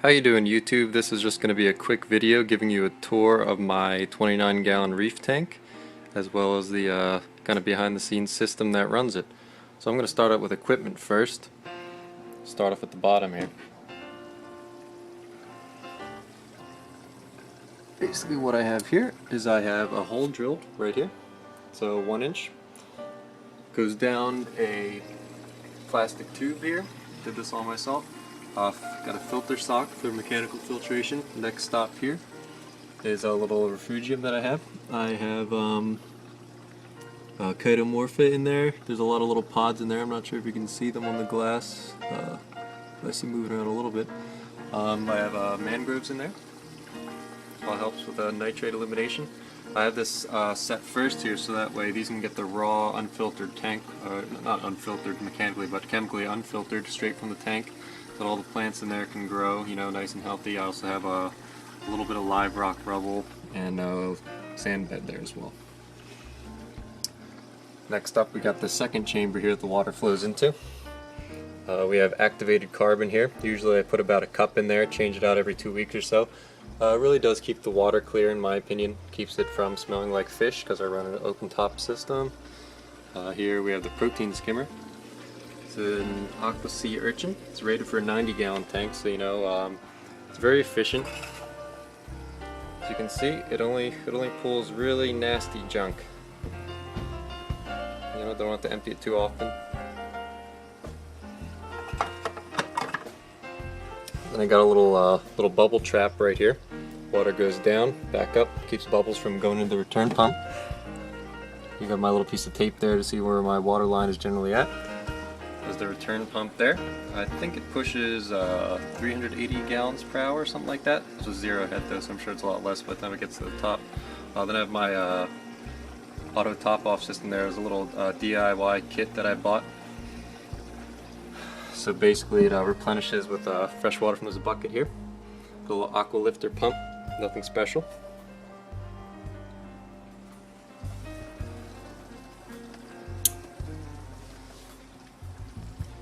How you doing, YouTube? This is just going to be a quick video giving you a tour of my 29-gallon reef tank, as well as the kind of behind-the-scenes system that runs it. So I'm going to start out with equipment first. Start off at the bottom here. Basically what I have here is I have a hole drilled right here, so 1 inch. Goes down a plastic tube here. Did this all myself. Got a filter sock for mechanical filtration. Next stop here is a little refugium that I have. I have chitomorpha in there. There's a lot of little pods in there. I'm not sure if you can see them on the glass. I see moving around a little bit. I have mangroves in there. All helps with nitrate elimination. I have this set first here so that way these can get the raw unfiltered tank, not unfiltered mechanically but chemically unfiltered straight from the tank, so that all the plants in there can grow, you know, nice and healthy. I also have a little bit of live rock rubble and a sand bed there as well. Next up we got the second chamber here that the water flows into. We have activated carbon here. Usually I put about a cup in there, change it out every 2 weeks or so. It really does keep the water clear in my opinion. Keeps it from smelling like fish because I run an open top system. Here we have the protein skimmer. It's an aqua sea urchin. It's rated for a 90-gallon tank, so you know it's very efficient. As you can see, it only pulls really nasty junk. You know, don't have to empty it too often. And I got a little bubble trap right here. Water goes down, back up, keeps bubbles from going into the return pump. You got my little piece of tape there to see where my water line is generally at. There's the return pump there. I think it pushes 380 gallons per hour, something like that. It's a zero head though, so I'm sure it's a lot less by the time it gets to the top. Then I have my auto top off system there. There's a little DIY kit that I bought. So basically it replenishes with fresh water from this bucket here. The little aqua lifter pump, nothing special.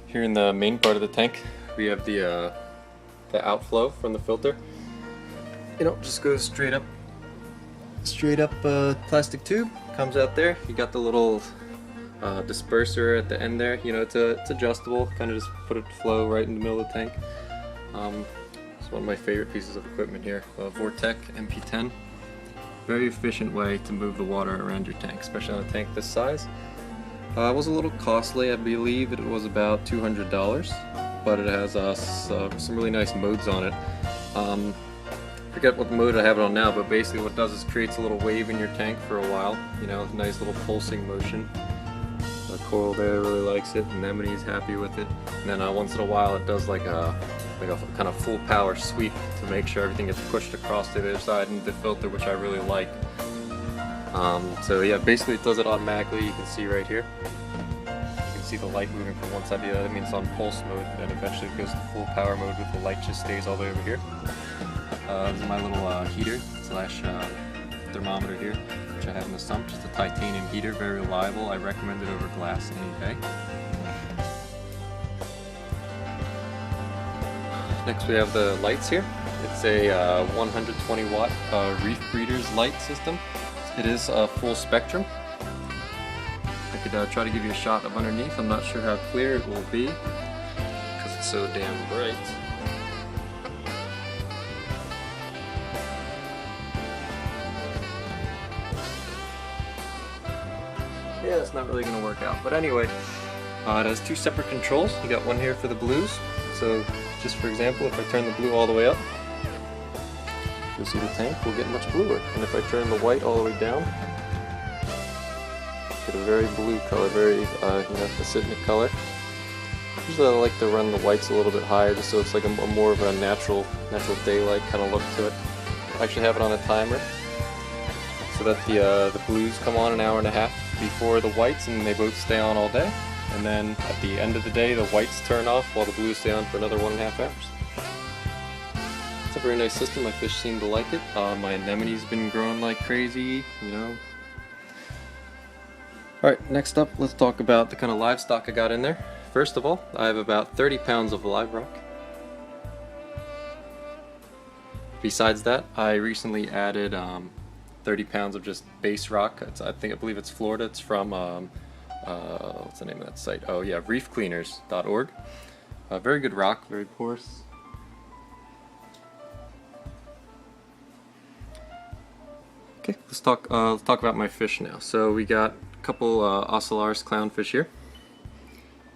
Here in the main part of the tank we have the outflow from the filter. You know, just goes straight up plastic tube, comes out there. You got the little disperser at the end there. You know, it's adjustable, kind of just put it to flow right in the middle of the tank. It's one of my favorite pieces of equipment here, Vortec MP10. Very efficient way to move the water around your tank, especially on a tank this size. It was a little costly. I believe it was about $200, but it has some really nice modes on it. Forget what mode I have it on now, but basically what it does is creates a little wave in your tank for a while. You know, nice little pulsing motion. Coral there really likes it, Anemone's happy with it, and then once in a while it does like a kind of full power sweep to make sure everything gets pushed across to the other side into the filter, which I really like. So yeah, basically it does it automatically. You can see right here. You can see the light moving from one side to the other. That means it's on pulse mode, and then eventually it goes to full power mode with the light just stays all the way over here. This is my little heater slash thermometer here, which I have in the sump. Just a titanium heater, very reliable. I recommend it over glass any day. Next we have the lights here. It's a 120 watt Reef Breeders light system. It is full spectrum. I could try to give you a shot of underneath. I'm not sure how clear it will be because it's so damn bright. Yeah, it's not really going to work out. But anyway, it has two separate controls. You got one here for the blues. So just for example, if I turn the blue all the way up, you'll see the tank will get much bluer. And if I turn the white all the way down, get a very blue color, very you know, acidic color. Usually I like to run the whites a little bit higher just so it's like a more of a natural daylight kind of look to it. I actually have it on a timer so that the blues come on an hour and a half before the whites, and they both stay on all day. And then at the end of the day, the whites turn off while the blues stay on for another 1.5 hours. It's a very nice system. My fish seem to like it. My anemone's been growing like crazy, you know. Alright, next up, let's talk about the kind of livestock I got in there. First of all, I have about 30 pounds of live rock. Besides that, I recently added 30 pounds of just base rock. I believe it's Florida. It's from what's the name of that site? Oh yeah, reefcleaners.org. Very good rock, very porous. Okay, let's talk about my fish now. So we got a couple Ocellaris clownfish here.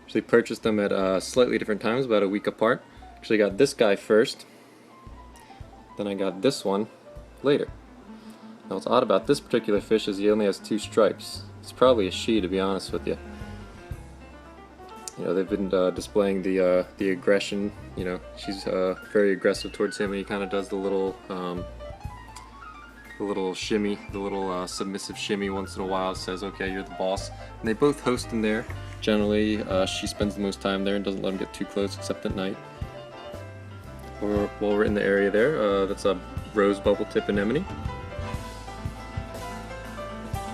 Actually purchased them at slightly different times, about a week apart. Actually got this guy first, then I got this one later. Now what's odd about this particular fish is he only has 2 stripes. It's probably a she, to be honest with you. You know, they've been displaying the aggression. You know, she's very aggressive towards him, and he kind of does the little shimmy, the little submissive shimmy once in a while. Says, "Okay, you're the boss." And they both host in there. Generally, she spends the most time there and doesn't let him get too close, except at night. While we're in the area there, that's a rose bubble tip anemone.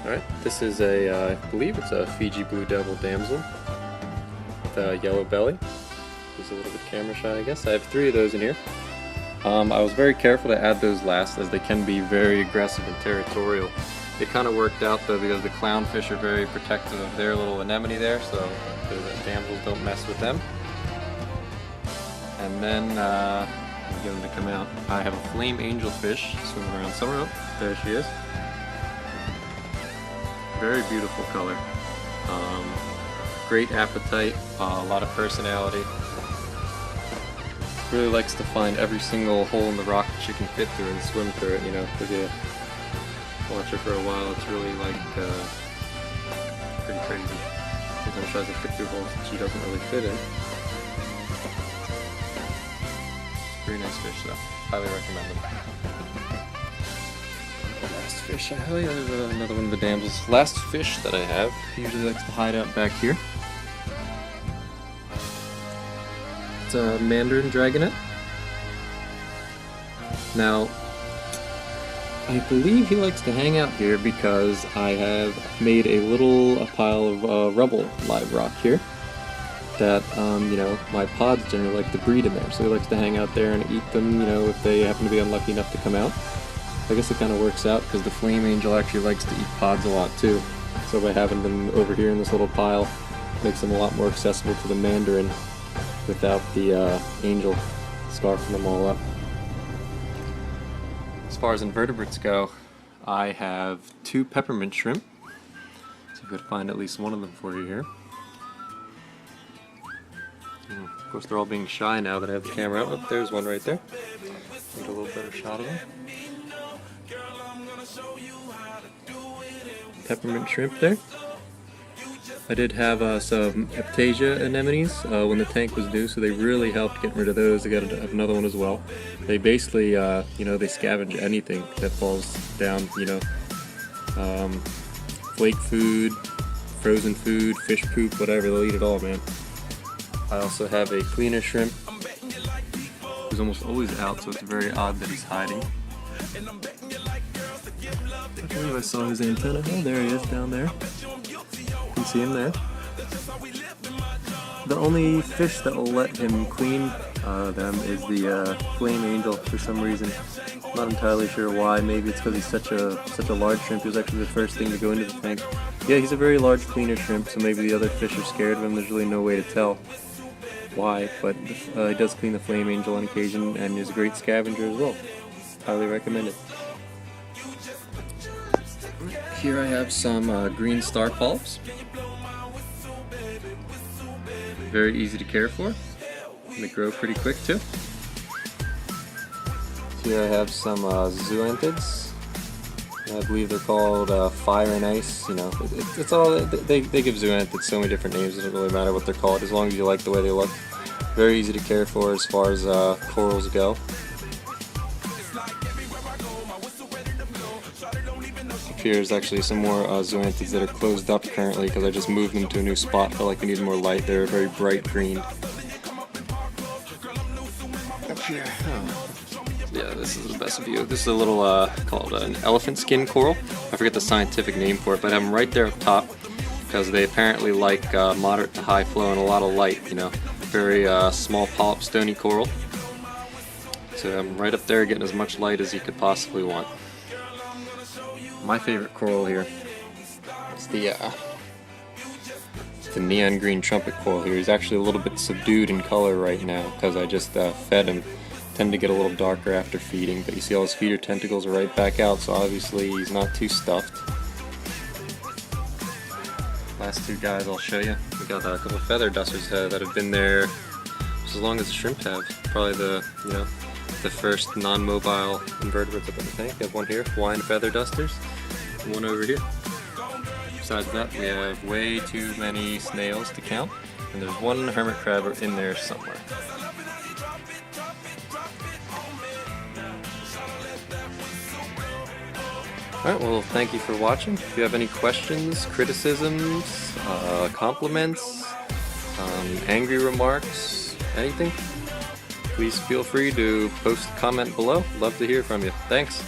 Alright, this is I believe it's a Fiji blue devil damsel with a yellow belly. He's a little bit camera shy, I guess. I have 3 of those in here. I was very careful to add those last, as they can be very aggressive and territorial. It kind of worked out though, because the clownfish are very protective of their little anemone there, so the damsels don't mess with them. And then, get them to come out. I have a flame angelfish swimming around somewhere. Oh, there she is. Very beautiful color. Great appetite, a lot of personality. Really likes to find every single hole in the rock that she can fit through and swim through it, you know. If you watch her for a while, it's really like pretty crazy. Sometimes she tries to fit through holes that she doesn't really fit in. Very nice fish though. Highly recommend them. Last fish I have, there's another one of the damsels. Last fish that I have, he usually likes to hide out back here. It's a mandarin dragonet. Now, I believe he likes to hang out here because I have made a pile of rubble live rock here that, you know, my pods generally like to breed in there, so he likes to hang out there and eat them, you know, if they happen to be unlucky enough to come out. I guess it kind of works out because the flame angel actually likes to eat pods a lot too, so by having them over here in this little pile makes them a lot more accessible to the mandarin without the angel scarfing them all up. As far as invertebrates go, I have 2 peppermint shrimp. So if I could find at least one of them for you here. Of course, they're all being shy now that I have the camera out. Oh, there's one right there. Get a little better shot of them. Peppermint shrimp there. I did have some Heptasia anemones when the tank was new, so they really helped getting rid of those. I got another one as well. They basically, you know, they scavenge anything that falls down, you know, flake food, frozen food, fish poop, whatever, they'll eat it all, man. I also have a cleaner shrimp who's almost always out, so it's very odd that he's hiding. I believe I saw his antenna. Oh, there he is down there. You can see him there. The only fish that will let him clean them is the flame angel for some reason. Not entirely sure why. Maybe it's because he's such a large shrimp. He was actually the first thing to go into the tank. Yeah, he's a very large cleaner shrimp, so maybe the other fish are scared of him. There's really no way to tell why, but he does clean the flame angel on occasion and is a great scavenger as well. Highly recommend it. Here I have some green star polyps. Very easy to care for. They grow pretty quick too. Here I have some zoanthids. I believe they're called fire and ice. You know, it's all they give zoanthids so many different names. It doesn't really matter what they're called as long as you like the way they look. Very easy to care for as far as corals go. Here's actually some more zoanthids that are closed up currently because I just moved them to a new spot. Felt like they needed more light. They're very bright green. Up here, yeah, this is the best view. This is a little called an elephant skin coral. I forget the scientific name for it, but I have them right there up top because they apparently like moderate to high flow and a lot of light. You know, very small polyp stony coral. So I'm right up there getting as much light as you could possibly want. My favorite coral here is the neon green trumpet coral here. He's actually a little bit subdued in color right now because I just fed him. Tend to get a little darker after feeding, but you see all his feeder tentacles are right back out, so obviously he's not too stuffed. Last two guys I'll show you. We got a couple of feather dusters that have been there just as long as the shrimp have. Probably the the first non-mobile invertebrates up in the tank. We have one here, Hawaiian feather dusters, and one over here. Besides that, we have way too many snails to count, and there's one hermit crab in there somewhere. Alright, well, thank you for watching. If you have any questions, criticisms, compliments, angry remarks, anything, please feel free to post a comment below. Love to hear from you. Thanks!